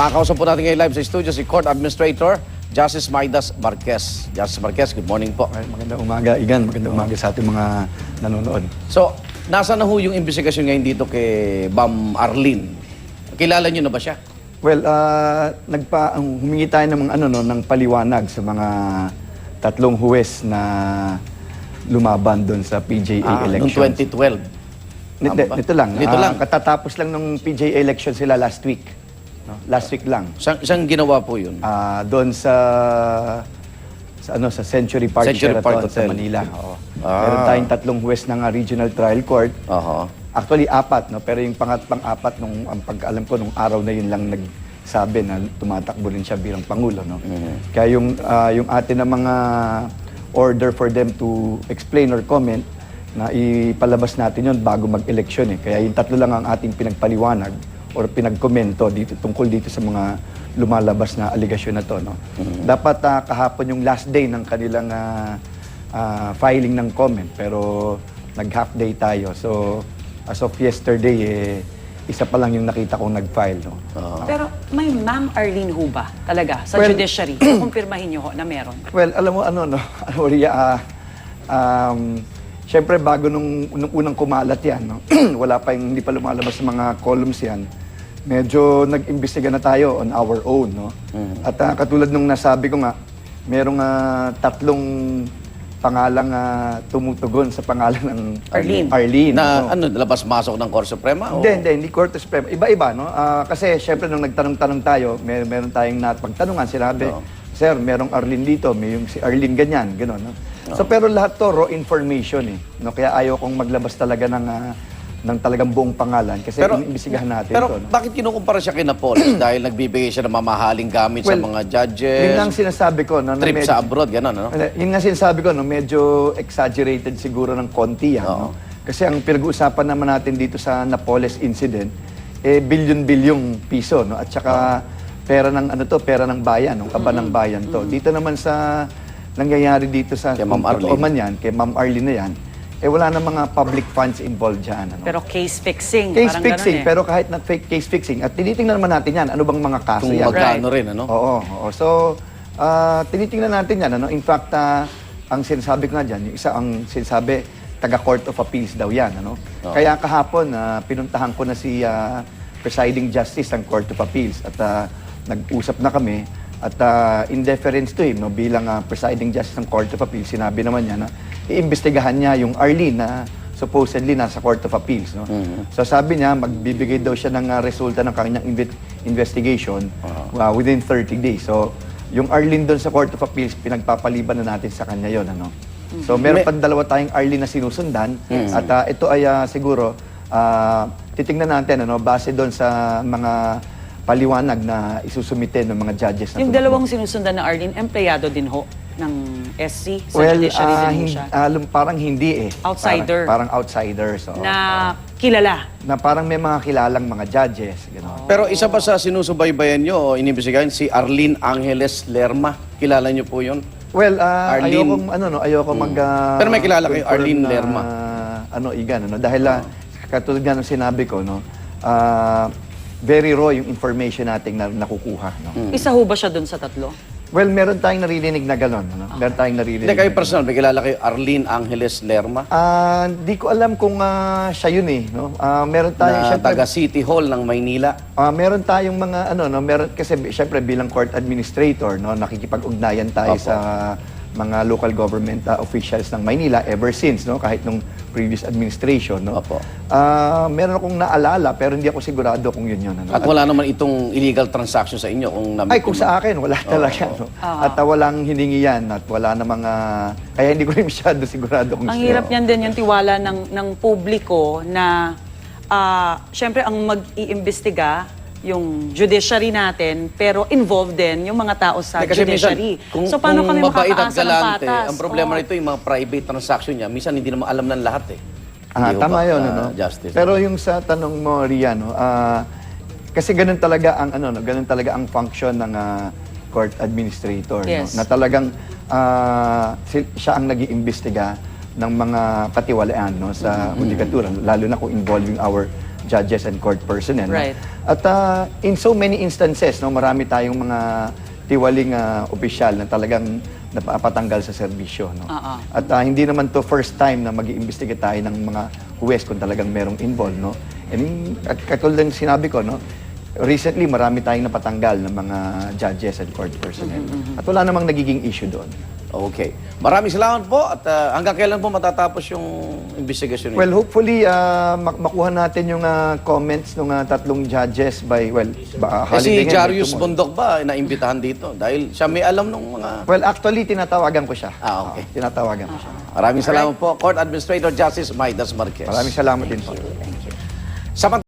Makakausap po natin ngayon live sa studio si Court Administrator Justice Maidas Marquez. Justice Marquez, good morning po. Ay, magandang umaga, Igan. Magandang umaga sa ating mga nanonood. So, nasa na ho yung investigasyon ngayon dito kay Ma'am Arlene? Kilala niyo na ba siya? Well, humingi tayo ng, ng paliwanag sa mga tatlong huwes na lumaban doon sa PJA Noong elections. 2012. Nito lang. Nito lang. Katatapos lang ng PJA election sila last week. No? Last week lang. Saan ginawa po yun? Doon sa Century Park Century Sheraton Park sa Hotel. Manila. Oo. Meron tayong tatlong huwes ng Regional Trial Court. Actually, 4, no? Pero yung pang-apat, ang pag-alam ko, nung araw na yun lang nagsabi na tumatakbo rin siya bilang Pangulo. No? Kaya yung atin na mga order for them to explain or comment, na ipalabas natin yun bago mag-eleksyon. Kaya yung tatlo lang ang ating pinagpaliwanag or pinagkomento dito, tungkol dito sa mga lumalabas na aligasyon na to. No? Dapat kahapon yung last day ng kanilang filing ng comment, pero nag-half day tayo. So, as of yesterday, isa pa lang yung nakita kong nag-file. No? Pero may Ma'am Arlene ho ba talaga sa judiciary? Kumpirmahin niyo ho na meron. Well, alam mo Ria, syempre bago nung unang kumalat yan, no? Hindi pa lumalabas sa mga columns yan, medyo nag-imbestiga na tayo on our own. No? At katulad nung nasabi ko nga, merong tatlong pangalang tumutugon sa pangalan ng Arlene. Na labas-masok ng Korte Suprema? Hindi Korte Suprema. Iba-iba, no? Kasi syempre nung nagtanong-tanong tayo, meron tayong napagtanungan, sinabi, Sir, merong Arlene dito, may yung si Arlene ganyan, gano'n. No? So pero lahat to raw information no? Kaya ayaw kong maglabas talaga ng talagang buong pangalan kasi inimbestigahan natin pero to. No? Bakit kinukumpara siya kay Napoles? Dahil nagbibigay siya ng mamahaling gamit sa mga judges? Yun nga sinasabi ko. No, trip sa abroad, gano'n, no? Yun nga sinasabi ko, no, medyo exaggerated siguro ng konti yan. No? Kasi ang pinag-uusapan naman natin dito sa Napoles incident, bilyon-bilyong piso. No? At saka pera ng pera ng bayan, ng kaba ng bayan to. Dito naman sa nangyayari dito sa kay Ma'am Arlene. Kay Ma'am Arlene na yan, wala na mga public funds involved dyan. Ano? Pero case fixing, case parang fixing, ganun pero kahit na fake case fixing, at tinitingnan naman natin yan, ano bang mga kaso yan. Kung magkano rin, ano? Oo. So, tinitingnan natin yan. Ano? In fact, ang sinasabi ko nga dyan, yung isa ang sinasabi, taga-Court of Appeals daw yan. Ano? Kaya kahapon, pinuntahan ko na si Presiding Justice ng Court of Appeals at nag-usap na kami. At in deference to him, no, bilang Presiding Justice ng Court of Appeals, sinabi naman niya na iimbestigahan niya yung Arlene na supposedly nasa Court of Appeals. No? So sabi niya, magbibigay daw siya ng resulta ng kanyang investigation within 30 days. So yung Arlene doon sa Court of Appeals, pinagpapaliban na natin sa kanya yon. Ano? So meron pa dalawa tayong Arlene na sinusundan at ito ay siguro titingnan natin base doon sa mga paliwanag na isusumite ng mga judges. Yung dalawang sinusundan na Arlene, empleyado din ho ng SC? Sa judiciary din siya? Parang hindi Outsider? Parang outsider. So, na kilala? Na parang may mga kilalang mga judges. Gano'n. Pero isa pa sa sinusubaybayan nyo o inimbestigahan, si Arlene Angeles Lerma. Kilala nyo po yun? Well, Arlene. ayoko mag... Pero may kilala kayo, Arlene Lerma. Igan, dahil katulad nga ng sinabi ko, very raw yung information nating nakukuha. No? Isa ho ba siya dun sa tatlo? Well, meron tayong naririnig na gano'n. Meron tayong naririnig. Hindi kayo personal, may kilala kayo Arlene Angeles Lerma? Di ko alam kung siya yun no? Meron tayong... Na taga City Hall ng Maynila? Meron tayong mga meron, kasi syempre bilang court administrator, nakikipag-ugnayan tayo sa mga local government officials ng Maynila ever since, kahit nung previous administration. Meron akong naalala pero hindi ako sigurado kung yun. At wala naman itong illegal transaction sa inyo? Kung sa akin, wala talaga. At walang hiningi yan at wala na mga... Kaya hindi ko rin masyado sigurado kung ang hirap niyan din yung tiwala ng publiko na syempre ang mag-iimbestiga yung judiciary natin, pero involved din yung mga tao sa judiciary. So, paano kami makakaasa ng patas? Ang problema nito, yung mga private transaction niya, minsan hindi naman alam ng lahat tama yun, Justice. Pero yung sa tanong mo, Ria, kasi ganun talaga ang, ganun talaga ang function ng court administrator. Yes. Na talagang siya ang nag-iimbestiga ng mga katiwalaan sa judikatura, lalo na kung involving our judges and court personnel. no? Right. At in so many instances, no, marami tayong mga tiwaling opisyal na talagang napapatanggal sa serbisyo. No? At hindi naman to first time na mag-iimbestiga tayo ng mga huwes kung talagang merong involved. No? And at katulad ng sinabi ko, no, recently marami tayong napatanggal ng mga judges and court personnel. At wala namang nagiging issue doon. Okay. Maraming salamat po at hanggang kailan po matatapos yung investigasyon niyo? Well, hopefully, makuha natin yung comments ng tatlong judges by, well, si holiday Jarius tomorrow. Bondok ba naimbitahan dito? Dahil siya may alam ng mga... Well, actually, tinatawagan ko siya. Okay. Tinatawagan ko siya. Maraming salamat po. Court Administrator Justice Maidas Marquez. Maraming salamat din po. Samantala,